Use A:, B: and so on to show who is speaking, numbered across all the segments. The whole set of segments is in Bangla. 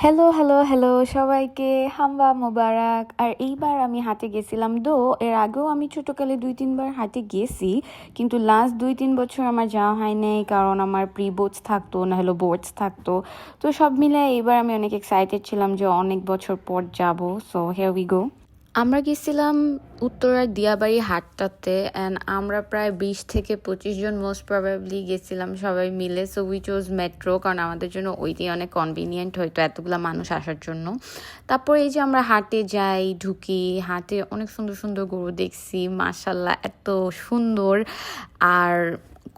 A: হ্যালো, হ্যালো, হ্যালো সবাইকে হাম্বা মোবারক। আর এইবার আমি হাটে গেছিলাম। এর আগেও আমি ছোটকালে ২-৩ বার হাটে গেছি। কিন্তু লাস্ট ২-৩ বছর আমার যাওয়া হয় নাই, কারণ আমার প্রি বোর্ডস থাকতো, না হলো বোর্ডস থাকতো। তো সব মিলে এইবার আমি অনেক এক্সাইটেড ছিলাম যে অনেক বছর পর যাব। So here we go. আমরা গেছিলাম উত্তরার দিয়াবাড়ি হাটটাতে, অ্যান্ড আমরা প্রায় 20 থেকে 25 জন মোস্ট প্রবাবলি গেছিলাম সবাই মিলে। সো উই চোজ মেট্রো, কারণ আমাদের জন্য ওইটাই অনেক কনভিনিয়েন্ট হয়তো এতগুলা মানুষ আসার জন্য। তারপর এই যে আমরা হাটে যাই, ঢুকি, হাটে অনেক সুন্দর সুন্দর গরু দেখছি, মাশাল্লাহ এত সুন্দর। আর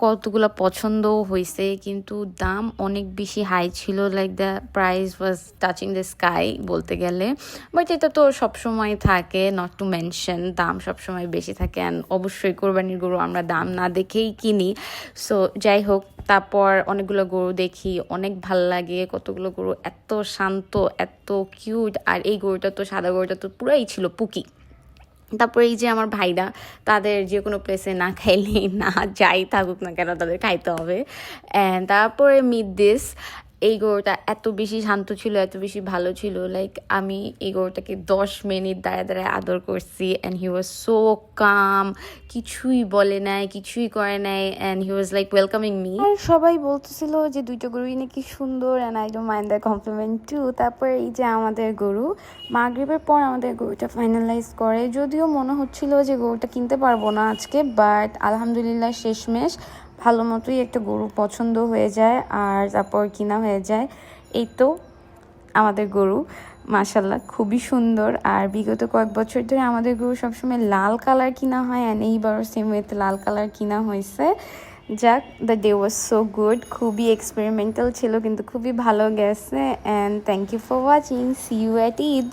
A: কতগুলো পছন্দও হয়েছে, কিন্তু দাম অনেক বেশি হাই ছিল, like the price was touching the sky বলতে গেলে। বাট এটা তো সবসময় থাকে, নট টু মেনশন, দাম সবসময় বেশি থাকে। অ্যান্ড অবশ্যই কোরবানির গরু আমরা দাম না দেখেই কিনি। সো যাই হোক, তারপর অনেকগুলো গরু দেখি, অনেক ভাল লাগে। কতগুলো গরু এত শান্ত, এত কিউট। আর এই গরুটা তো, সাদা গরুটা তো পুরাই ছিল পুকি। তারপরে এই যে আমার ভাইরা, তাদের যে কোনো প্লেসে না খাইলেই না, যাই থাকুক না কেন তাদের খাইতে হবে। অ্যান্ড তারপরে মিট দিস, এই গরুটা এত বেশি শান্ত ছিল, এত বেশি ভালো ছিল। লাইক আমি এই গরুটাকে 10 মিনিট দাঁড়ায় দাঁড়ায় আদর করছি, অ্যান্ড হি ওয়াজ সো কাম, কিছুই বলে নাই, কিছুই করে নাই, and he was like welcoming me. আর সবাই বলতেছিল যে দুইটা গরুই নাকি সুন্দর, and I don't mind the compliment too. তারপরে এই যে আমাদের গরু, মাগরিবের পর আমাদের গরুটা ফাইনালাইজ করে। যদিও মনে হচ্ছিল যে গরুটা কিনতে পারবো না আজকে, বাট আলহামদুলিল্লাহ শেষমেশ ভালো মতোই একটা গরু পছন্দ হয়ে যায়, আর তারপর কিনা হয়ে যায়। এই তো আমাদের গরু, মাশাল্লাহ খুবই সুন্দর। আর বিগত কয়েক বছর ধরে আমাদের গরু সবসময় লাল কালার কিনা হয়, অ্যান্ড এইবারও সেম ওয়েতে লাল কালার কিনা হয়েছে। যাক, the day was so good, খুবই এক্সপেরিমেন্টাল ছিল, কিন্তু খুবই ভালো গেছে। And thank you for watching, see you at Eid.